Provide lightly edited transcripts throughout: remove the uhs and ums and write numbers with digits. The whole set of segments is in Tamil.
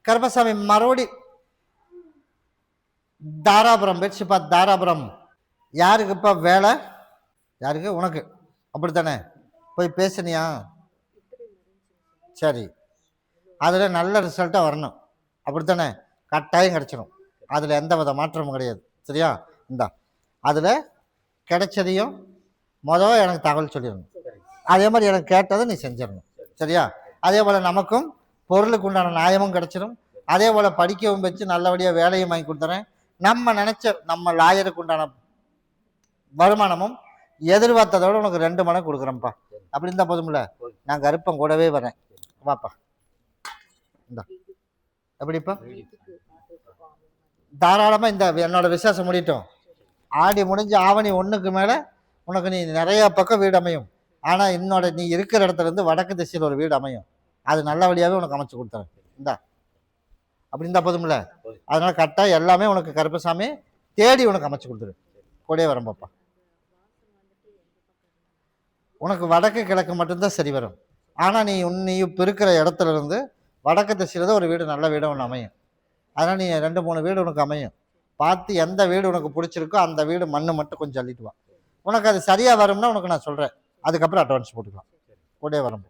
கருப்பசாமி மறுபடி தாராபுரம் பெட்ஷிப்பா தாராபுரம். யாருக்குப்பா வேலை? யாருக்கு? உனக்கு. அப்படித்தானே? போய் பேசுனியா? சரி, அதில் நல்ல ரிசல்ட்டாக வரணும். அப்படித்தானே? கட்டாயம் கிடச்சிடும். அதில் எந்த வித மாற்றமும் கிடையாது. சரியா? இந்தா அதில் கிடைச்சதையும் எனக்கு தகவல் சொல்லிடணும். அதே மாதிரி எனக்கு கேட்டதை நீ செஞ்சிடணும். சரியா? அதே போல் நமக்கும் பொருளுக்கு உண்டான நியாயமும் கிடைச்சிடும். அதே போல் படிக்கவும் வச்சு நல்லபடியாக வேலையும் வாங்கி கொடுத்துறேன். நம்ம நினச்ச நம்ம லாயருக்கு உண்டான வருமானமும் எதிர்பார்த்ததோட உனக்கு 2 மடங்கு கொடுக்குறேன்ப்பா. அப்படி இருந்தால் போதும்ல. நான் கருப்பம் கூடவே வரேன். வாப்பா. இந்தா எப்படிப்பா? தாராளமாக இந்த என்னோட விசேஷம் முடியட்டும். ஆடி முடிஞ்சு ஆவணி 1க்கு மேலே உனக்கு நீ நிறைய பக்கம் வீடு அமையும். ஆனால் நீ இருக்கிற இடத்துல இருந்து வடக்கு திசையில் ஒரு வீடு அமையும். அது நல்லபடியாகவே உனக்கு அமைச்சு கொடுத்துறேன். இந்தா அப்படி இருந்தால் போதும்ல. அதனால கரெக்டாக எல்லாமே உனக்கு கருப்பசாமி தேடி உனக்கு அமைச்சு கொடுத்துரு. கூடயே வரும் பாப்பா. உனக்கு வடக்கு கிழக்கு மட்டும்தான் சரி வரும். ஆனால் நீ இப்போ இருக்கிற இடத்துல இருந்து வடக்கு திசையில் தான் ஒரு வீடு நல்ல வீடு ஒன்று அமையும். அதனால் நீ 2-3 வீடு உனக்கு அமையும். பார்த்து எந்த வீடு உனக்கு பிடிச்சிருக்கோ அந்த வீடு மண்ணு மட்டும் கொஞ்சம் அள்ளிட்டு வா. உனக்கு அது சரியாக வரும்னா உனக்கு நான் சொல்கிறேன். அதுக்கப்புறம் அட்வான்ஸ் போட்டுக்கலாம். கூடயே வரும்.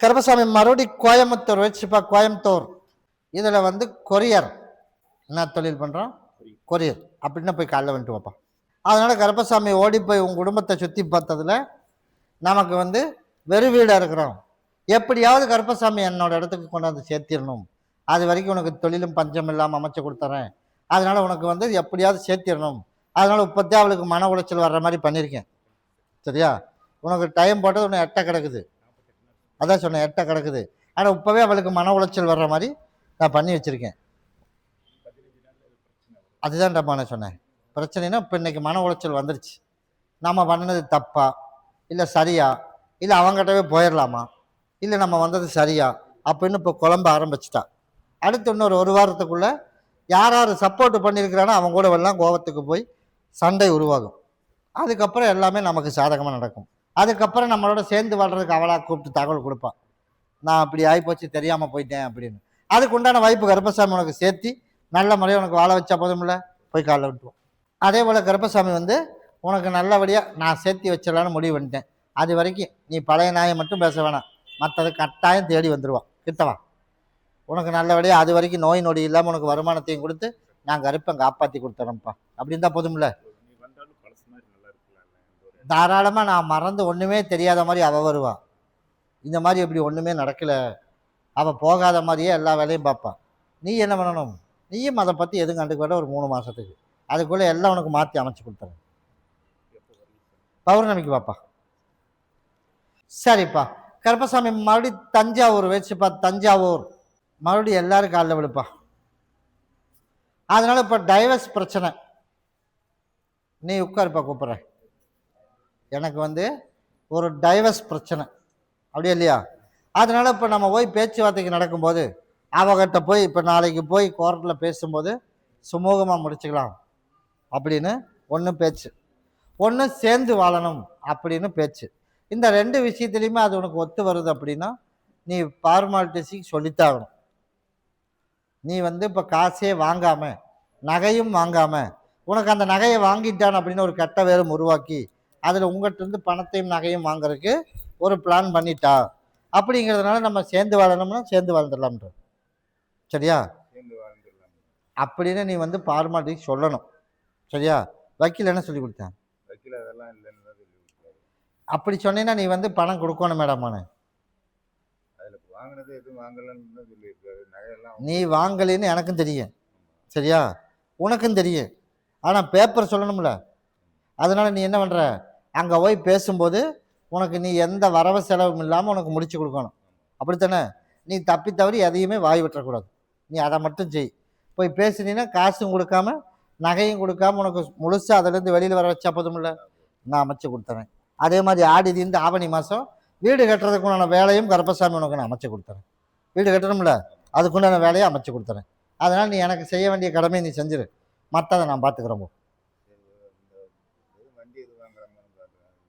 கருப்பசாமி மறுபடி கோயம்புத்தூர் வச்சுப்பா. கோயம்புத்தூர் இதில் கொரியர் என்ன தொழில் பண்ணுறோம்? கொரியர். அப்படின்னா போய் காலைல வந்துட்டு வாப்பா. அதனால் கருப்பசாமி ஓடி போய் உங்கள் குடும்பத்தை சுற்றி பார்த்ததில் நமக்கு வெறு வீடாக இருக்கிறோம். எப்படியாவது கருப்பசாமி என்னோட இடத்துக்கு கொண்டாந்து சேர்த்திடணும். அது வரைக்கும் உனக்கு தொழிலும் பஞ்சம் இல்லாமல் அமைச்சு கொடுத்துறேன். அதனால் உனக்கு எப்படியாவது சேர்த்திடணும். அதனால் இப்போத்தே அவளுக்கு மன உளைச்சல் வர்ற மாதிரி பண்ணியிருக்கேன். சரியா? உனக்கு டைம் போட்டது உன்னை எட்ட கிடக்குது. அதான் சொன்னேன், எட்ட கிடக்குது. ஆனால் இப்போவே அவளுக்கு மன உளைச்சல் வர்ற மாதிரி நான் பண்ணி வச்சுருக்கேன். அதுதான்டா நான் சொன்னேன். பிரச்சனைனா இப்போ இன்றைக்கி மன உளைச்சல் வந்துருச்சு. நம்ம பண்ணினது தப்பா இல்லை சரியா, இல்லை அவங்ககிட்டவே போயிடலாமா, இல்லை நம்ம வந்தது சரியா அப்படின்னு இப்போ குழம்ப ஆரம்பிச்சிட்டா. அடுத்து இன்னொரு 1 வாரத்துக்குள்ளே யார் சப்போர்ட் பண்ணியிருக்கிறானோ அவங்க கூட எல்லாம் கோபத்துக்கு போய் சண்டை உருவாகும். அதுக்கப்புறம் எல்லாமே நமக்கு சாதகமாக நடக்கும். அதுக்கப்புறம் நம்மளோட சேர்ந்து வாழ்றதுக்கு அவளாக கூப்பிட்டு தகவல் கொடுப்பான். நான் அப்படி ஆகிப்போச்சு, தெரியாமல் போயிட்டேன் அப்படின்னு. அதுக்கு உண்டான வாய்ப்பு கருப்பசாமி உனக்கு சேர்த்தி நல்ல முறையாக உனக்கு வாழ வச்சா போதும்ல. போய் காலைல விட்டுவோம். அதே போல் கருப்பசாமி உனக்கு நல்லபடியாக நான் சேர்த்தி வச்சிடலான்னு முடிவு பண்ணிட்டேன். அது வரைக்கும் நீ பழைய நாயை மட்டும் பேச வேணாம். மற்றது கட்டாயம் தேடி வந்துடுவான். கிட்டவா. உனக்கு நல்லபடியாக அது வரைக்கும் நோய் நொடி இல்லாமல் உனக்கு வருமானத்தையும் கொடுத்து நான் கருப்பம் காப்பாற்றி கொடுத்துறேன்ப்பா. அப்படி இருந்தால் போதும்ல. தாராளமாக நான் மறந்து ஒன்றுமே தெரியாத மாதிரி அவள் வருவாள். இந்த மாதிரி எப்படி ஒன்றுமே நடக்கலை, அவள் போகாத மாதிரியே எல்லா வேலையும் பார்ப்பாள். நீ என்ன பண்ணணும்? நீயும் அதை பற்றி எதுவும் கண்டுக்க ஒரு 3 மாதத்துக்கு. அதுக்குள்ளே எல்லாம் உனக்கு மாற்றி அமைச்சு கொடுத்துறேன். பௌர்ணமிக்கு வாப்பா. சரிப்பா. கருப்பசாமி மறுபடியும் தஞ்சாவூர் வச்சுப்பா. தஞ்சாவூர் மறுபடியும் எல்லாரும் காலில் விழுப்பா. அதனால இப்போ டைவர்ஸ் பிரச்சனை. நீ உட்காருப்பா, கூப்பிட்றேன். எனக்கு ஒரு டைவர்ஸ் பிரச்சனை, அப்படியே இல்லையா? அதனால இப்போ நம்ம போய் பேச்சுவார்த்தைக்கு நடக்கும்போது அவகிட்ட போய் இப்போ நாளைக்கு போய் கோர்ட்டில் பேசும்போது சுமூகமாக முடிச்சுக்கலாம் அப்படின்னு ஒன்று பேச்சு, ஒன்று சேர்ந்து வாழணும் அப்படின்னு பேச்சு. இந்த 2 விஷயத்துலையுமே அது உனக்கு ஒத்து வருது அப்படின்னா நீ ஃபார்மாலிட்டிஸுக்கு சொல்லித்தாகணும். நீ இப்போ காசே வாங்காமல் நகையும் வாங்காமல் உனக்கு அந்த நகையை வாங்கிட்டான் அப்படின்னு ஒரு கெட்ட வேறும் உருவாக்கி அதில் உங்கள்கிட்ட பணத்தையும் நகையும் வாங்குறதுக்கு ஒரு பிளான் பண்ணிட்டா. அப்படிங்கிறதுனால நம்ம சேர்ந்து வாழணும்னா சேர்ந்து வாழ்ந்துடலாம்ன்ற. சரியா? அப்படின்னு நீ ஃபார்மாலிட்டிக்கு சொல்லணும். சரியா? வக்கீல் என்ன சொல்லி கொடுத்தேன்? அப்படி சொன்னீங்கன்னா நீ பணம் கொடுக்கணும் மேடம். நீ வாங்கலின்னு எனக்கும் தெரியும். சரியா? உனக்கும் தெரியும். ஆனால் பேப்பர் சொல்லணும்ல. அதனால நீ என்ன பண்ணுற? அங்கே போய் பேசும்போது உனக்கு நீ எந்த வரவு செலவும் இல்லாமல் உனக்கு முடிச்சு கொடுக்கணும். அப்படித்தானே? நீ தப்பி தவறி எதையுமே வாய் விட்டுறக்கூடாது. நீ அதை மட்டும் செய். போய் பேசுனீன்னா காசும் கொடுக்காம நகையும் கொடுக்காம உனக்கு முழுசாக அதுலேருந்து வெளியில் வர வச்சா போதுமில்ல. நான் அமைச்சு கொடுத்துறேன். அதே மாதிரி ஆடி தீர்ந்து ஆவணி மாதம் வீடு கட்டுறதுக்குண்டான வேலையும் கருப்பசாமி உனக்கு நான் அமைச்சு கொடுத்துறேன். வீடு கட்டணும்ல, அதுக்குண்டான வேலையை அமைச்சு கொடுத்துறேன். அதனால் நீ எனக்கு செய்ய வேண்டிய கடமையை நீ செஞ்சிரு. மற்றதை நான் பார்த்துக்கிறோம்.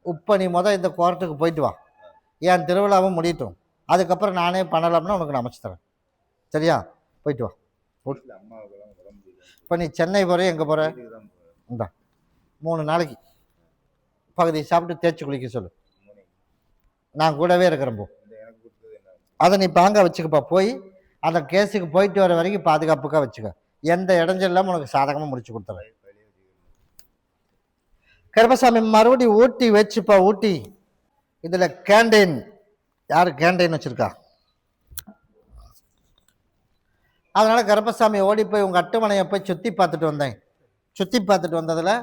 இப்போ நீ இந்த கோர்ட்டுக்கு போயிட்டு வா. என் திருவிழாவும் முடியட்டும். அதுக்கப்புறம் நானே பண்ணலாம்னா உனக்கு நான் அமைச்சு தரேன். சரியா? போயிட்டு வா. இப்போ நீ சென்னை போகிற, எங்கே போகிற? இந்தா 3 நாளைக்கு பகுதி சாப்பிட்டு தேய்ச்சி குளிக்க சொல்லு. நான் கூடவே இருக்கிறேன். போ, அதை நீ பாங்க வச்சுக்கப்பா. போய் அந்த கேஸுக்கு போயிட்டு வர வரைக்கும் பாதுகாப்புக்காக வச்சுக்க. எந்த இடைஞ்சல் இல்லாமல் உனக்கு சாதகமாக முடிச்சு கொடுத்துறேன். கருப்பசாமி மறுபடியும் ஊட்டி வச்சுப்பா. ஊட்டி இதில் கேண்டீன், யார் கேண்டீன் வச்சுருக்கா? அதனால் கருப்பசாமி ஓடி போய் உங்கள் அட்டுமனையை போய் சுற்றி பார்த்துட்டு வந்தேன். சுற்றி பார்த்துட்டு வந்ததில்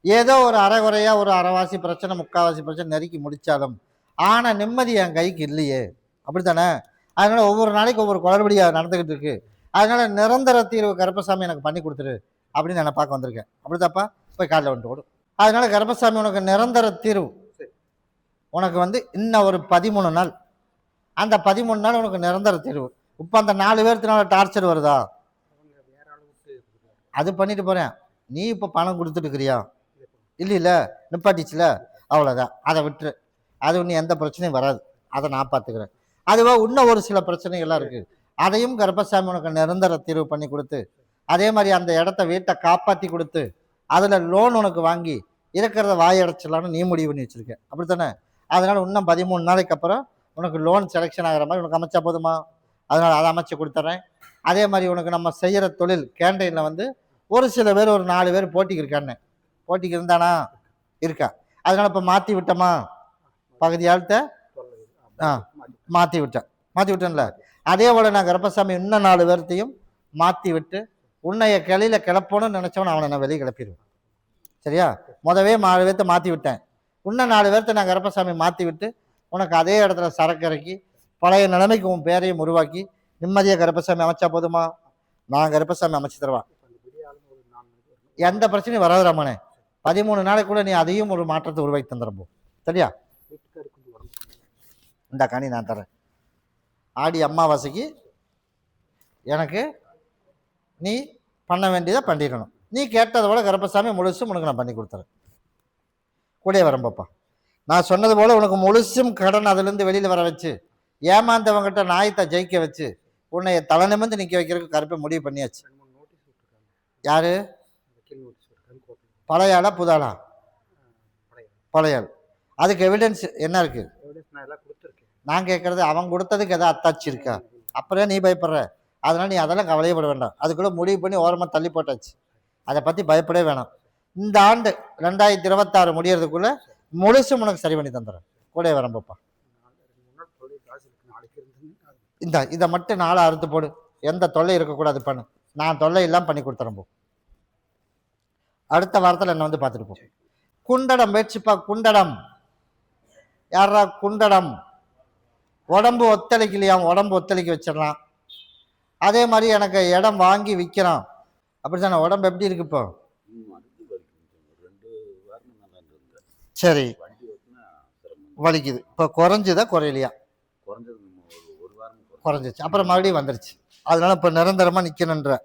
ஏதோ ஒரு அரைகுறையாக ஒரு அரைவாசி பிரச்சனை, முக்கால்வாசி பிரச்சனை நெருக்கி முடித்தாலும் ஆனால் நிம்மதி என் கைக்கு இல்லையே, அப்படி தானே? அதனால் ஒவ்வொரு நாளைக்கு ஒவ்வொரு குளறுபடியாக நடந்துக்கிட்டு இருக்கு. அதனால் நிரந்தர தீர்வு கருப்பசாமி எனக்கு பண்ணி கொடுத்துரு அப்படின்னு நான் பார்க்க வந்திருக்கேன். அப்படிதாப்பா? போய் காலையில் வந்துட்டு ஓடும். அதனால கருப்பசாமி உனக்கு நிரந்தர தீர்வு. உனக்கு வந்து இன்னும் ஒரு 13 நாள், அந்த 13 நாள் உனக்கு நிரந்தர தீர்வு. இப்போ அந்த 4 பேர்த்தினால டார்ச்சர் வருதா? அது பண்ணிட்டு போகிறேன். நீ இப்போ பணம் கொடுத்துட்டு இருக்கிறியா? இல்லை நிப்பாட்டிச்சுல, அவ்வளோதான். அதை விட்டுரு. அது ஒன்றும் எந்த பிரச்சனையும் வராது. அதை நான் பார்த்துக்கிறேன். அதுவாக இன்னும் ஒரு சில பிரச்சனைகள்லாம் இருக்குது. அதையும் கருப்பசாமி உனக்கு நிரந்தர தீர்வு பண்ணி கொடுத்து, அதே மாதிரி அந்த இடத்த வீட்டை காப்பாற்றி கொடுத்து, அதில் லோன் உனக்கு வாங்கி இருக்கிறத வாயடைச்சிடலான்னு நீ முடிவு பண்ணி வச்சுருக்கேன். அப்படி தானே? அதனால் இன்னும் 13 நாளைக்கு அப்புறம் உனக்கு லோன் செலெக்ஷன் ஆகிற மாதிரி உனக்கு அமைச்சா போதுமா? அதனால் அதை அமைச்சு கொடுத்துட்றேன். அதே மாதிரி உனக்கு நம்ம செய்கிற தொழில் கேண்டீனில் வந்து ஒரு சில பேர், ஒரு 4 பேர் போட்டிக்கு இருக்கான்னு. போட்டிக்கு இருந்தானா? இருக்கா. அதனால் இப்போ மாற்றி விட்டோமா? பகுதியாள்கிட்ட மாற்றி விட்டேன்ல. அதே போல் நான் கருப்பசாமி இன்னும் 4 பேர்த்தையும் மாற்றி விட்டு உன்னைய கிளையில் கிளப்பணும்னு நினச்சவன் அவனை நான் வெளியே கிளப்பிடுவேன். சரியா? முதவே 4 பேர்த்த மாற்றி விட்டேன். இன்னும் 4 பேர்த்த நான் கருப்பசாமி மாற்றி விட்டு உனக்கு அதே இடத்துல சரக்கு இறக்கி பழைய நிலைமைக்கு உன் பேரையும் உருவாக்கி நிம்மதியாக கருப்பசாமி அமைச்சா போதுமா? நான் கருப்பசாமி அமைச்சு தருவான். எந்த பிரச்சனையும் வராது ரமணே. 13 நாளைக்குள்ள நீ அதையும் ஒரு மாற்றத்தை உருவாக்கி தந்துடும்போ. சரியா? இந்த கனி நான் தரேன். ஆடி அமாவாசைக்கு எனக்கு நீ பண்ண வேண்டியதை பண்ணிடணும். நீ கேட்டதை விட கருப்பசாமி முழுசும் உனக்கு நான் பண்ணி கொடுத்துறேன். கூட வரம்பப்பா. நான் சொன்னது போல் உனக்கு முழுசும் கடன் அதுலேருந்து வெளியில் வர வச்சு, ஏமாந்தவங்கிட்ட நாயத்தை ஜெயிக்க வச்சு, உன்னை தலை நிமிர்ந்து நிற்க வைக்கிறதுக்கு கருப்பை முடிவு பண்ணியாச்சு. யாரு? பழையாளா புதாளா? பழையாள். அதுக்கு எவிடன்ஸ் என்ன இருக்கு? நான் கேட்கறது அவன் கொடுத்ததுக்கு எதாவது அத்தாச்சி இருக்கா? அப்புறம் நீ பயப்படுற? அதனால நீ அதெல்லாம் கவலையப்பட வேண்டாம். அதுக்குள்ள முடிவு பண்ணி ஓரமாக தள்ளி போட்டாச்சு. அதை பற்றி பயப்படவே வேணாம். இந்த ஆண்டு 2026 முடியறதுக்குள்ள முழுசும் உனக்கு சரி பண்ணி தந்துடுறேன். கூட வரம்பப்பா. இதை மட்டும் 4 அறுத்து போடு. எந்த தொல்லை இருக்கக்கூடாது பண்ணு. நான் தொல்லை இல்லாமல் பண்ணி கொடுத்துறேன். போ. அடுத்த வாரத்தில் என்ன வந்து பார்த்துட்டு போ. குண்டடம் வேட்சிப்பா. குண்டடம் யாரா? குண்டடம் உடம்பு ஒத்துழைக்கலையா? உடம்பு ஒத்துழைக்க வச்சிடலாம். அதே மாதிரி எனக்கு இடம் வாங்கி விற்கிறான். அப்படித்தானே? உடம்பு எப்படி இருக்கு இப்போ? சரி, வலிக்குது. இப்போ குறைஞ்சுதா குறையிலையா? குறைஞ்சிச்சு. அப்புறம் மறுபடியும் வந்துருச்சு. அதனால இப்போ நிரந்தரமாக நிற்கணுன்ற.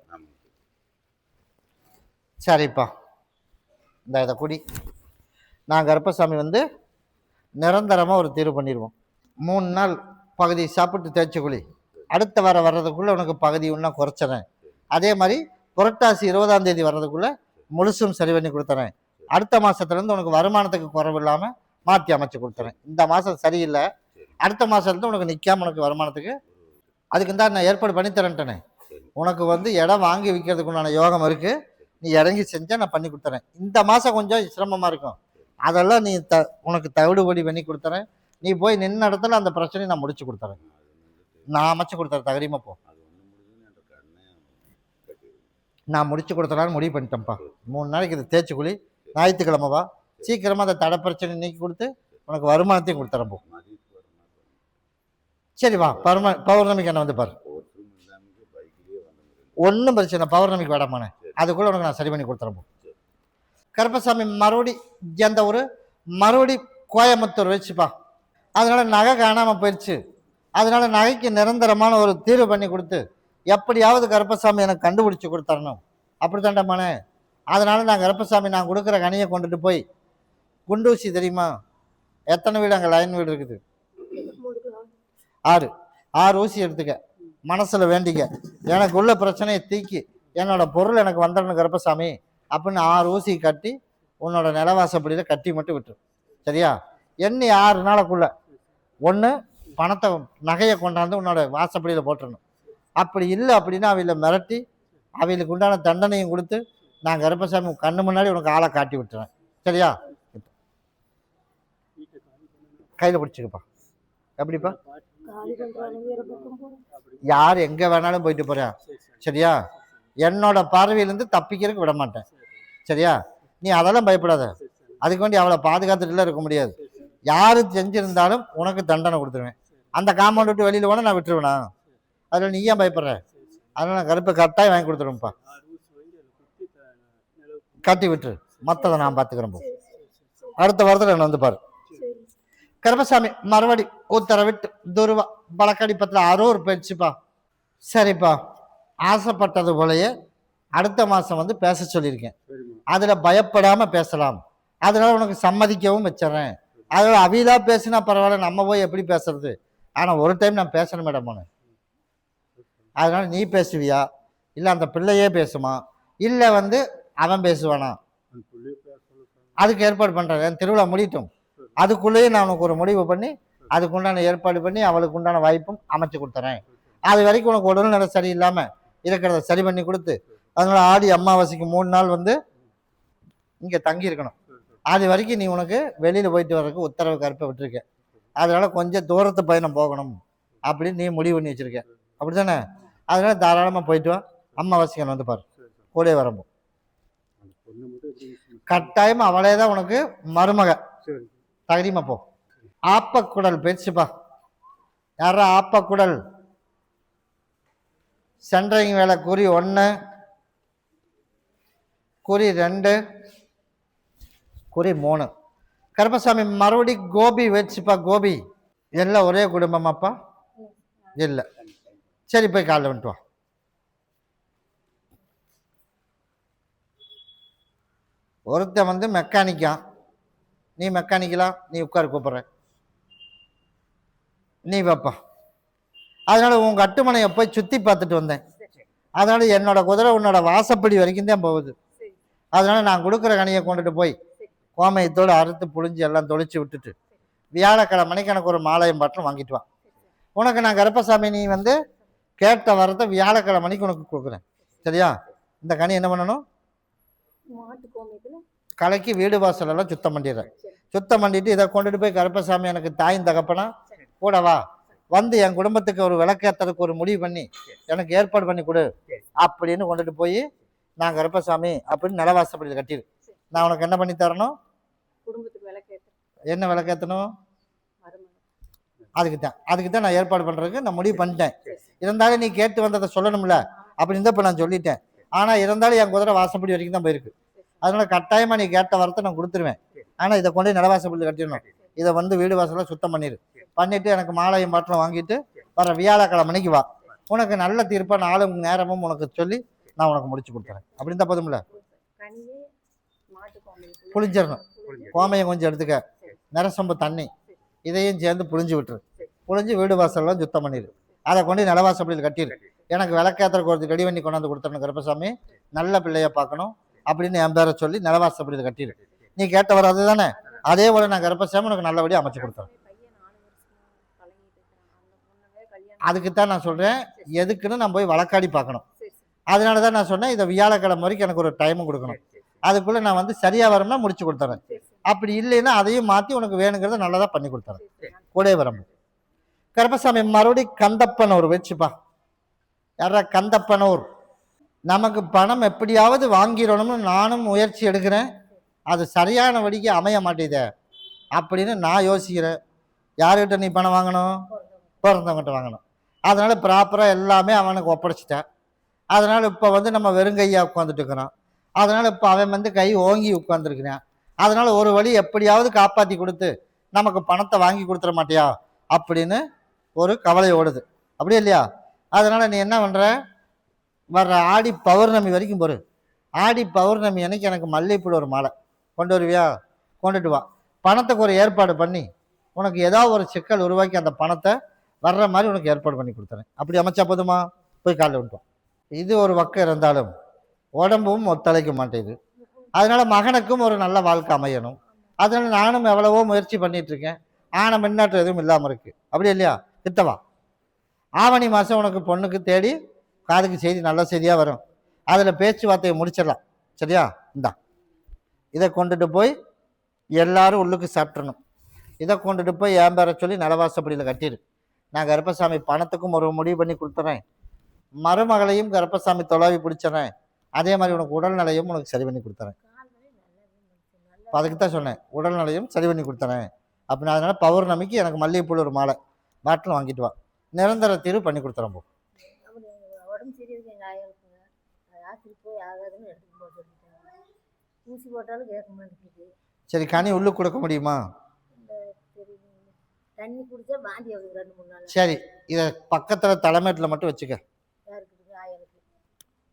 சரிப்பா, இந்த இதை குடி. நான் கருப்பசாமி வந்து நிரந்தரமாக ஒரு தீர்வு பண்ணிடுவோம். 3 நாள் பகுதி சாப்பிட்டு தேய்ச்சி குழி. அடுத்த வாரம் வர்றதுக்குள்ளே உனக்கு பகுதி இன்னும் குறைச்சிறேன். அதே மாதிரி புரட்டாசி 20ஆம் தேதி வர்றதுக்குள்ளே முழுசும் சரி பண்ணி கொடுத்துறேன். அடுத்த மாதத்துலேருந்து உனக்கு வருமானத்துக்கு குறைவு இல்லாமல் மாற்றி அமைச்சு கொடுத்துறேன். இந்த மாதம் சரியில்லை, அடுத்த மாதத்துலேருந்து உனக்கு நிற்காம உனக்கு வருமானத்துக்கு அதுக்கு தான் நான் ஏற்பாடு பண்ணி தரேன்ட்டேனே. உனக்கு வந்து இடம் வாங்கி விற்கிறதுக்கு உண்டான யோகம் இருக்குது. நீ இறங்கி செஞ்சால் நான் பண்ணி கொடுத்துறேன். இந்த மாதம் கொஞ்சம் சிரமமாக இருக்கும். அதெல்லாம் நீ உனக்கு தவிடுபடி பண்ணி கொடுத்துறேன். நீ போய் நின்ன இடத்துல அந்த பிரச்சனையை நான் முடிச்சு கொடுத்துறேன். நான் அமைச்சு கொடுத்துறேன். தகரியமா போ. நான் முடிச்சு கொடுத்தனாலும் முடிவு பண்ணிட்டேன்ப்பா. 3 நாளைக்கு இது தேய்ச்சி குழி. ஞாயிற்றுக்கிழமைவா சீக்கிரமாக அந்த தடை பிரச்சனை நீக்கி கொடுத்து உனக்கு வருமானத்தையும் கொடுத்துறேன். போ. சரி வா. பௌர்ணமிக்கு என்ன வந்து பாரு. ஒன்றும் பிரச்சனை. பௌர்ணமிக்கு வேடாமானே. அதுக்குள்ளே உனக்கு நான் சரி பண்ணி கொடுத்துறேன். போ. கருப்பசாமி மறுபடி எந்த ஒரு மறுபடி கோயம்புத்தூர் வச்சுப்பா. அதனால நகை காணாமல் போயிடுச்சு. அதனால நகைக்கு நிரந்தரமான ஒரு தீர்வு பண்ணி கொடுத்து எப்படியாவது கருப்பசாமி எனக்கு கண்டுபிடிச்சி கொடுத்தரணும். அப்படி தாண்டமானே. அதனால நான் கருப்பசாமி நான் கொடுக்குற கனியை கொண்டுட்டு போய் குண்டூசி தெரியுமா? எத்தனை வீடு அங்கே லைன் வீடு இருக்குது? 6 ஊசி எடுத்துக்க. மனசில் வேண்டிக்க, எனக்கு உள்ள பிரச்சனையை தீக்கி என்னோட பொருள் எனக்கு வந்துடணும் கருப்பசாமி அப்படின்னு 6 ஊசி கட்டி உன்னோட நிலவாசப்படியில் கட்டி மட்டும் விட்டுரு. சரியா? எண்ணி 6 நாளைக்குள்ள ஒன்று பணத்தை நகையை கொண்டாந்து உன்னோட வாசப்படியில் போட்டுடணும். அப்படி இல்லை அப்படின்னா அவையில் மிரட்டி அவைகளுக்கு உண்டான தண்டனையும் கொடுத்து நான் கருப்பசாமி கண்ணு முன்னாடி உனக்கு ஆளை காட்டி விட்டுறேன். சரியா? கையில் பிடிச்சிக்கப்பா. எப்படிப்பா? யார் எங்கே வேணாலும் போயிட்டு போகிறேன். சரியா? என்னோட பார்வையிலேருந்து தப்பிக்கிறதுக்கு விட மாட்டேன். சரியா? நீ அதெல்லாம் பயப்படாத. அதுக்கு வேண்டி அவளை பாதுகாத்துட்டுலாம் இருக்க முடியாது. யார் செஞ்சிருந்தாலும் உனக்கு தண்டனை கொடுத்துருவேன். அந்த காம்பவுண்ட் விட்டு வெளியில் போனால் நான் விட்டுருவேனா? அதில் நீ ஏன் பயப்படுற? அதனால் நான் கருப்பை கரெக்டாக வாங்கி கொடுத்துருவேன்ப்பா. கட்டி விட்டுரு, மற்றதை நான் பார்த்துக்கிறேன். அடுத்த வாரத்தில் என்ன வந்து பாரு. கருப்பசாமி மறுபடி உத்தரவிட்டு துருவா பழக்கடி பத்தில் அரூர் போயிடுச்சுப்பா. சரிப்பா, ஆசைப்பட்டது போலயே அடுத்த மாதம் வந்து பேச சொல்லியிருக்கேன். அதில் பயப்படாமல் பேசலாம். அதனால உனக்கு சம்மதிக்கவும் வச்சிடறேன். அதில் அவிலா பேசினா பரவாயில்ல, நம்ம போய் எப்படி பேசுறது? ஆனால் ஒரு டைம் நான் பேசணும் மேடம். அதனால நீ பேசுவியா, இல்லை அந்த பிள்ளையே பேசுமா, இல்லை வந்து அவன் பேசுவானா? அதுக்கு ஏற்பாடு பண்ணுறேன். என் திருவிழா முடியட்டும், அதுக்குள்ளேயே நான் உனக்கு ஒரு முடிவு பண்ணி அதுக்குண்டான ஏற்பாடு பண்ணி அவளுக்கு உண்டான வாய்ப்பும் அமைச்சு கொடுத்துறேன். அது வரைக்கும் உனக்கு உடல்நிலை சரியில்லாமல் இருக்கிறத சரி பண்ணி கொடுத்து, அதனால ஆடி அமாவாசைக்கு 3 நாள் வந்து இங்கே தங்கி இருக்கணும். அது வரைக்கும் நீ உனக்கு வெளியில் போயிட்டு வர்றதுக்கு உத்தரவு கருப்பை விட்டுருக்க. அதனால கொஞ்சம் தூரத்து பயணம் போகணும் அப்படின்னு நீ முடிவு பண்ணி வச்சிருக்க. அப்படி தானே? அதனால தாராளமாக போயிட்டு வா. அமாவாசைக்கு வந்து பாரு, கூட வரம்போ. கட்டாயமா அவளே தான் உனக்கு மருமக. தகுதியுமா போ. ஆப்பக்குடல் பேச்சுப்பா. யாரா ஆப்பக்குடல்? சென்ட்ரிங் வேலை குறி 1, குறி 2, குறி 3. கருப்பசாமி மறுபடி கோபி வச்சுப்பா. கோபி எல்லாம் ஒரே குடும்பமாப்பா? இல்லை. சரி, போய் காலைல வந்துட்டு வா. ஒருத்தன் வந்து மெக்கானிக்கா, நீ மெக்கானிக்கலா, நீ உட்கார கூப்பிட்றேன், நீ வைப்பா. அதனால உங்க கட்டுமனையை போய் சுற்றி பார்த்துட்டு வந்தேன். அதனால என்னோட குதிரை உன்னோட வாசப்படி வரைக்கும் தான் போகுது. அதனால நான் கொடுக்குற கனியை கொண்டுட்டு போய் கோமயத்தோடு அறுத்து புழிஞ்சு எல்லாம் தொளிச்சு விட்டுட்டு வியாழக்கிழமைக்கு எனக்கு ஒரு மாலையம் பாட்டிலும் வாங்கிட்டு வா. உனக்கு நான் கருப்பசாமி நீ வந்து கேட்ட வரத்தை வியாழக்கிழமைக்கு உனக்கு கொடுக்குறேன். சரியா? இந்த கனி என்ன பண்ணணும்? கலைக்கு வீடு வாசல் எல்லாம் சுத்தம் பண்ணிடுறேன். சுத்தம் பண்ணிட்டு இதை கொண்டுட்டு போய் கருப்பசாமி எனக்கு தாயும் தகப்பனா கூட வா, வந்து என் குடும்பத்துக்கு ஒரு விளக்கேற்றதுக்கு ஒரு முடிவு பண்ணி எனக்கு ஏற்பாடு பண்ணி கொடு அப்படின்னு கொண்டுட்டு போய் நான் கருப்பசாமி அப்படின்னு நிலவாசப்படி கட்டிடு. நான் உனக்கு என்ன பண்ணி தரணும்? என்ன விளக்கேற்றணும்? அதுக்கு தான் நான் ஏற்பாடு பண்ணுறதுக்கு நான் முடிவு பண்ணிட்டேன். இருந்தாலும் நீ கேட்டு வந்ததை சொல்லணும்ல, அப்படின்னு தான் இப்போ நான் சொல்லிட்டேன். ஆனால் இருந்தாலும் என் குதிரை வாசப்படி வரைக்கும் தான் போயிருக்கு. அதனால கட்டாயமாக நீ கேட்ட வரத்தை நான் கொடுத்துருவேன். ஆனால் இதை கொண்டு நிலவாசப்படி கட்டிடணும். இதை வந்து வீடு வாசலாம் சுத்தம் பண்ணிட்டு எனக்கு மாலையும் பாட்டிலும் வாங்கிட்டு வர வியாழக்கிழமைக்கு வா. உனக்கு நல்ல தீர்ப்பாக நாளும் நேரமும் உனக்கு சொல்லி நான் உனக்கு முடிச்சு கொடுத்துறேன். அப்படின்னு தான் போதும்ல? புளிஞ்சிடணும். கோமையை கொஞ்சம் எடுத்துக்க, நிறசொம்பு தண்ணி இதையும் சேர்ந்து புளிஞ்சு விட்டுரு. புளிஞ்சு வீடு வாசல்லாம் சுத்தம் பண்ணிடு. அதை கொண்டு நிலவாசப்படியில் கட்டிடு. எனக்கு விளக்கேற்றக்கு ஒரு ரெடி பண்ணி கொண்டாந்து கொடுத்துடணும் கருப்பசாமி, நல்ல பிள்ளைய பார்க்கணும் அப்படின்னு என் பேரை சொல்லி நிலவாசப்படியில் கட்டிடு. நீ கேட்ட வராது தானே? அதே போல நான் கருப்பசாமி உனக்கு நல்லபடியாக அமைச்சு கொடுத்தேன். அதுக்குத்தான் நான் சொல்றேன், எதுக்குன்னு நான் போய் வழக்காடி பார்க்கணும். அதனால தான் நான் சொன்னேன், இதை வியாழக்கிழமை வரைக்கும் எனக்கு ஒரு டைமும் கொடுக்கணும். அதுக்குள்ள நான் வந்து சரியா வரணும்னா முடிச்சு கொடுத்துறேன். அப்படி இல்லைன்னா அதையும் மாற்றி உனக்கு வேணுங்கிறத நல்லதாக பண்ணி கொடுத்துறேன். கூட வரம்பு. கருப்பசாமி மறுபடி கந்தப்பனூர் வச்சுப்பா. யாரா கந்தப்பனூர்? நமக்கு பணம் எப்படியாவது வாங்கிடணும்னு நானும் முயற்சி எடுக்கிறேன். அது சரியான வழிக்கு அமைய மாட்டேதே அப்படின்னு நான் யோசிக்கிறேன். யார்கிட்ட நீ பணம் வாங்கணும்? பிறந்தவங்கிட்ட வாங்கணும். அதனால ப்ராப்பராக எல்லாமே அவனுக்கு ஒப்படைச்சிட்டேன். அதனால இப்போ வந்து நம்ம வெறுங்கையா உட்காந்துட்டு இருக்கிறோம். அதனால இப்போ அவன் வந்து கை ஓங்கி உட்காந்துருக்கிறான். அதனால ஒரு வழி எப்படியாவது காப்பாற்றி கொடுத்து நமக்கு பணத்தை வாங்கி கொடுத்துட மாட்டியா அப்படின்னு ஒரு கவலை ஓடுது. அப்படியே இல்லையா? அதனால நீ என்ன பண்ற? வர்ற ஆடி பௌர்ணமி வரைக்கும் போரு. ஆடி பௌர்ணமி அன்னைக்கு எனக்கு மல்லிகைப்பூ ஒரு மாலை கொண்டு வருவியா? கொண்டுட்டு வா. பணத்துக்கு ஒரு ஏற்பாடு பண்ணி உனக்கு ஏதாவது ஒரு சிக்கல் உருவாக்கி அந்த பணத்தை வர்ற மாதிரி உனக்கு ஏற்பாடு பண்ணி கொடுத்துறேன். அப்படி அமைச்சா போதுமா? போய் காலைல விட்டுவோம். இது ஒரு பக்கம் இருந்தாலும் உடம்பும் ஒத்துழைக்க மாட்டேது. அதனால மகனுக்கும் ஒரு நல்ல வாழ்க்கை அமையணும். அதனால நானும் எவ்வளவோ முயற்சி பண்ணிட்டு இருக்கேன். ஆனா முன்னேற்றம் எதுவும் இல்லாமல் இருக்கு. அப்படி இல்லையா கிட்டவா? ஆவணி மாதம் உனக்கு பொண்ணுக்கு தேடி காதுக்கு செய்தி நல்ல செய்தியாக வரும். அதில் பேச்சுவார்த்தையை முடிச்சிடலாம். சரியா? இந்தா இதை கொண்டுட்டு போய் எல்லாரும் உள்ளுக்கு சாப்பிட்றணும். இதை கொண்டுட்டு போய் என் பேரை சொல்லி நலவாசப்படியில் கட்டிடு. நான் கருப்பசாமி பணத்துக்கும் ஒரு முடிவு பண்ணி கொடுத்துறேன். மருமகளையும் கருப்பசாமி தொலைவி பிடிச்சிடறேன். அதே மாதிரி உனக்கு உடல்நிலையும் உனக்கு சரி பண்ணி கொடுத்துறேன். அதுக்கு தான் சொன்னேன், உடல்நிலையும் சரி பண்ணி கொடுத்துறேன் அப்படின்னு. அதனால பௌர்ணமிக்கு எனக்கு மல்லிகைப்பூ ஒரு மாலை பாட்டில் வாங்கிட்டு வா. நிரந்தர தீர்வு பண்ணி கொடுத்துறேன். போ. சரி, கனி உள்ளுக்கு கொடுக்க முடியுமா? சரி, இதை பக்கத்தில் தலைமையில மட்டும் வச்சுக்க.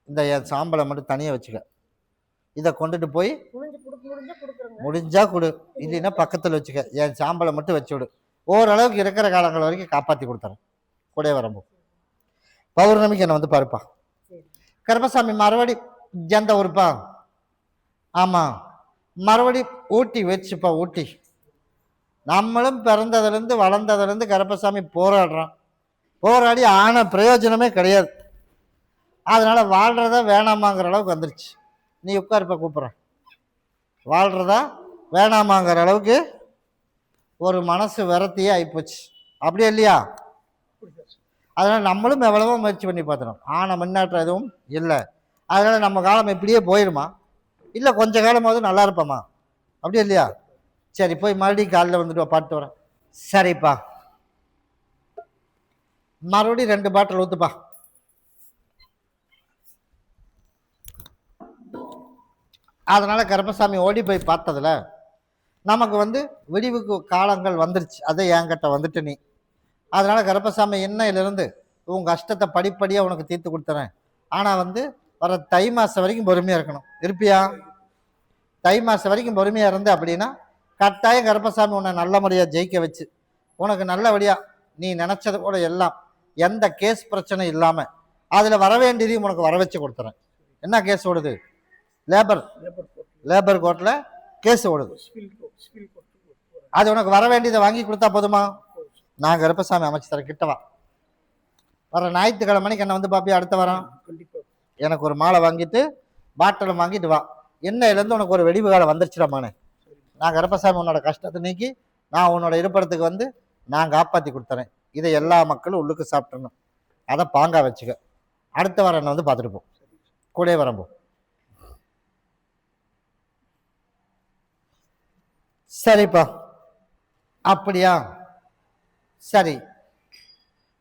இந்த சாம்பலை மட்டும் தனியாக வச்சுக்க. இதை கொண்டுட்டு போய் முடிஞ்சா கொடு, இல்லைன்னா பக்கத்தில் வச்சுக்க. என் சாம்பலை மட்டும் வச்சு விடு. ஓரளவுக்கு இருக்கிற காலங்கள் வரைக்கும் காப்பாற்றி கொடுத்துறேன். கூட வரம்போ பௌர்ணமிக்கு என்னை வந்து பாருப்பா. கருப்பசாமி மறுபடி எந்த ஊருப்பா? ஆமாம், மறுபடி ஊட்டி வச்சுப்பா. ஊட்டி நம்மளும் பிறந்ததுலேருந்து வளர்ந்ததுலேருந்து கருப்பசாமி போராடுறான். போராடி ஆன பிரயோஜனமே கிடையாது. அதனால வாழ்றதா வேணாமாங்கிற அளவுக்கு வந்துருச்சு. நீ உட்காருப்பா, கூப்பிட்றேன். வாழ்றதா வேணாமாங்கிற அளவுக்கு ஒரு மனசு விரத்தியே ஆகிப்போச்சு. அப்படியே இல்லையா? அதனால் நம்மளும் எவ்வளவோ முயற்சி பண்ணி பார்த்துறோம். ஆனால் முன்னேற்றம் எதுவும் இல்லை. அதனால் நம்ம காலம் இப்படியே போயிடுமா? இல்லை கொஞ்ச காலமாவது நல்லா இருப்போமா? அப்படியே இல்லையா? சரி, போய் மறுபடியும் காலையில் வந்துட்டு பாட்டு வரேன். சரிப்பா, மறுபடியும் 2 பாட்டில் ஊற்றுப்பா. அதனால் கருப்பசாமி ஓடி போய் பார்த்ததுல நமக்கு வந்து விடிவுக்கு காலங்கள் வந்துருச்சு. அதை என்கிட்ட வந்துட்டு நீ. அதனால் கருப்பசாமி இன்னையிலிருந்து உன் கஷ்டத்தை படிப்படியாக உனக்கு தீர்த்து கொடுத்துறேன். ஆனால் வந்து வர தை மாதம் வரைக்கும் பொறுமையாக இருக்கணும். இருப்பியா? தை மாதம் வரைக்கும் பொறுமையாக இருந்து அப்படின்னா கட்டாயம் கருப்பசாமி உன்னை நல்ல முறையாக ஜெயிக்க வச்சு உனக்கு நல்லபடியாக நீ நினச்சது கூட எல்லாம் எந்த கேஸ் பிரச்சனை இல்லாமல் அதில் வர வேண்டியதையும் உனக்கு வர வச்சு கொடுத்துறேன். என்ன கேஸ் ஓடுது? லேபர் கோர்ட்டில் கேஸ் ஓடுது. அது உனக்கு வர வேண்டியதை வாங்கி கொடுத்தா போதுமா? நான் கருப்பசாமி அமைச்சு தரேன். கிட்டவா. வர ஞாயிற்றுக்கிழமைக்கு என்ன வந்து பாப்பியா? அடுத்த வாரம் எனக்கு ஒரு மாலை வாங்கிட்டு பாட்டில் வாங்கிட்டு வா. என்னையிலேருந்து உனக்கு ஒரு வெடிவு காலம் வந்துருச்சுடாமானே. நான் கருப்பசாமி உன்னோட கஷ்டத்தை நீக்கி நான் உன்னோட இருப்பிடத்துக்கு வந்து நான் காப்பாற்றி கொடுத்துறேன். இதை எல்லா மக்களும் உள்ளுக்கு சாப்பிட்றணும். அதை பாங்கா வச்சுக்க. அடுத்த வாரம் என்ன வந்து பார்த்துட்டு போ. கூட வரம்போ. சரிப்பா, அப்படியா? சரி,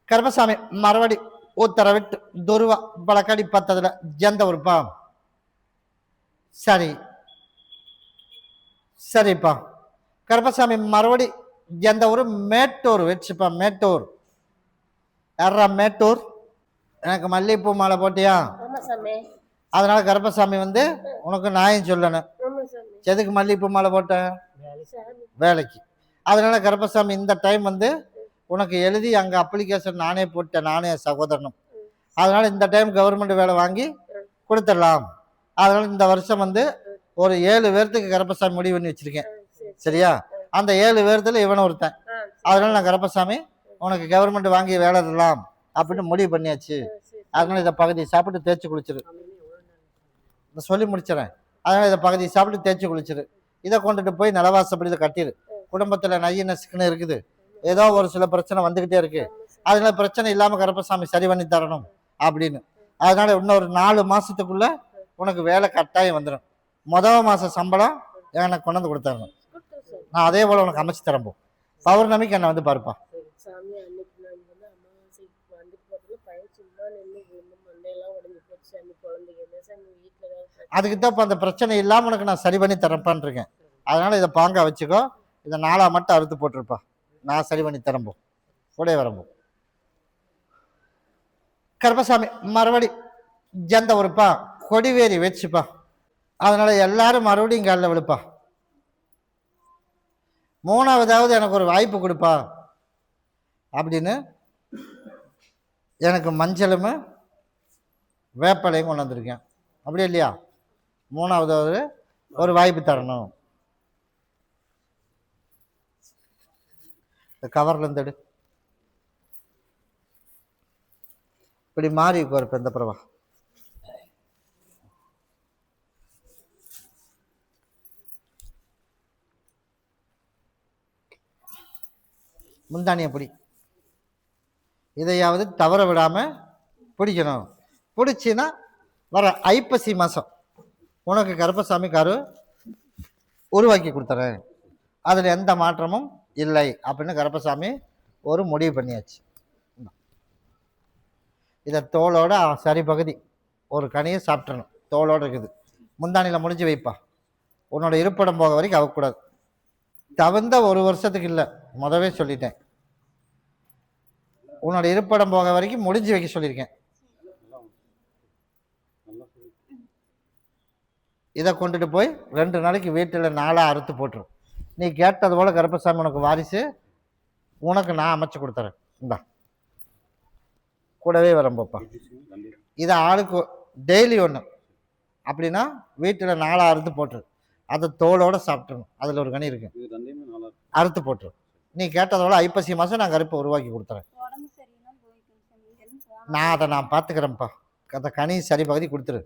கருப்பசாமி மறுபடி உத்தரவிட்டு துருவா பழக்கடி பத்ததுல எந்த ஊருப்பா? சரி, சரிப்பா. கருப்பசாமி மறுபடி எந்த ஊர்? மேட்டூர் வச்சுப்பா. மேட்டூர். யாரா மேட்டூர்? எனக்கு மல்லிகைப்பூ மாலை போட்டியா? அதனால கருப்பசாமி வந்து உனக்கு நியாயம் சொல்லணும். எதுக்கு மல்லிகைப்பூ மாலை போட்ட? வேலைக்கு. அதனால கருப்பசாமி இந்த டைம் வந்து உனக்கு எழுதி அங்கே அப்ளிகேஷன் நானே போட்டேன், நானே சகோதரனும். அதனால இந்த டைம் கவர்மெண்ட் வேலை வாங்கி கொடுத்துடலாம். அதனால இந்த வருஷம் வந்து ஒரு 7 பேர்த்துக்கு கருப்பசாமி முடிவு பண்ணி வச்சிருக்கேன். சரியா? அந்த 7 பேர்த்துல இவனை ஒருத்தன். அதனால நான் கருப்பசாமி உனக்கு கவர்மெண்ட் வாங்கி வேலை தரலாம் அப்படின்னு முடிவு பண்ணியாச்சு. அதனால இதை பகுதி சாப்பிட்டு தேய்ச்சி குளிச்சிரு. சொல்லி முடிச்சிடறேன். அதனால இதை பகுதி சாப்பிட்டு தேய்ச்சி குளிச்சிரு. இதை கொண்டுட்டு போய் நிலவாசப்படியில் கட்டிடு. குடும்பத்தில் நைய நசுக்குன்னு இருக்குது. ஏதோ ஒரு சில பிரச்சனை வந்துக்கிட்டே இருக்கு. அதனால பிரச்சனை இல்லாமல் கருப்பசாமி சரி பண்ணி தரணும் அப்படின்னு. அதனால இன்னொரு 4 மாசத்துக்குள்ள உனக்கு வேலை கட்டாயம் வந்துடும். முதல் மாசம் சம்பளம் எனக்கு கொண்டு வந்து கொடுத்துடணும். நான் அதே போல உனக்கு அமைச்சு தரப்போம். பௌர்ணமிக்கு என்னை வந்து பாருப்பா. அதுக்குதான் இப்போ அந்த பிரச்சனை இல்லாமல் உனக்கு நான் சரி பண்ணி தரப்பான் இருக்கேன். அதனால இதை பாங்கா வச்சுக்கோ. இதை 4 மட்டும் அறுத்து போட்டிருப்பா. நான் சரி பண்ணி தரம்போ. கூட வரம்போ. கருப்பசாமி மறுபடி எந்த ஊருப்பா? கொடிவேரி வச்சுப்பா. அதனால எல்லாரும் மறுபடியும் காலில் விழுப்பா. 3ஆவதாவது எனக்கு ஒரு வாய்ப்பு கொடுப்பா அப்படின்னு எனக்கு மஞ்சளும் வேப்பலையும் கொண்டு வந்திருக்கேன். அப்படியே இல்லையா? மூணாவது ஒரு வாய்ப்பு தரணும். இந்த கவர்ல இருந்து எடு. இப்படி மாறி இப்போ இந்த பிரபா முந்தானியை பிடி. இதையாவது தவற விடாமல் பிடிக்கணும். பிடிச்சின்னா வர ஐப்பசி மாதம் உனக்கு கருப்பசாமி காரு உருவாக்கி கொடுத்துறேன், அதில் எந்த மாற்றமும் இல்லை அப்படின்னு கருப்பசாமி ஒரு முடிவு பண்ணியாச்சு. இதை தோலோட சரி பகுதி ஒரு கனியை சாப்பிட்றணும். தோலோடு இருக்குது. முந்தானியில் முடிஞ்சு வைப்பா. உன்னோட இருப்பிடம் போக வரைக்கும் அவ்வக்கூடாது. தகுந்த ஒரு வருஷத்துக்கு இல்லை, முதவே சொல்லிட்டேன். உன்னோட இருப்பிடம் போக வரைக்கும் முடிஞ்சு வைக்க சொல்லியிருக்கேன். இதை கொண்டுட்டு போய் 2 நாளைக்கு வீட்டில் 4 அறுத்து போட்டுரும். நீ கேட்டது போல கருப்பசாமி உனக்கு வாரிசு உனக்கு நான் அமைச்சு கொடுத்துறேன். இந்தா கூடவே வரம்போப்பா. இதை ஆளுக்கு டெய்லி ஒன்று. அப்படின்னா வீட்டில் 4 அறுத்து போட்டுரு. அதை தோலோடு சாப்பிட்றணும். அதில் ஒரு கனி இருக்கு, அறுத்து போட்டுரு. நீ கேட்டதோட ஐப்பசி மாதம் நான் கருப்பை உருவாக்கி கொடுத்துறேன். நான் பார்த்துக்கிறேன்ப்பா. அந்த கனி சரி பகுதி கொடுத்துரு.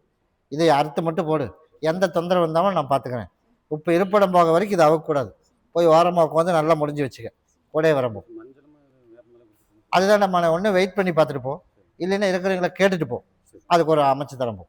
இதை அறுத்து மட்டும் போடு. எந்த தொந்தரவு இருந்தாலும் நான் பார்த்துக்கிறேன். இப்போ இருப்பிடம் போக வரைக்கும் இது அவ்வக்கூடாது. போய் ஓரமாக உட்காந்து நல்லா முடிஞ்சு வச்சுக்க. கூடவே வரம்போ. அதுதான் நம்ம ஒன்று வெயிட் பண்ணி பார்த்துட்டு போ. இல்லைன்னா இருக்கிறவங்கள கேட்டுட்டு போ. அதுக்கு ஒரு அமைச்சு தரம்போ.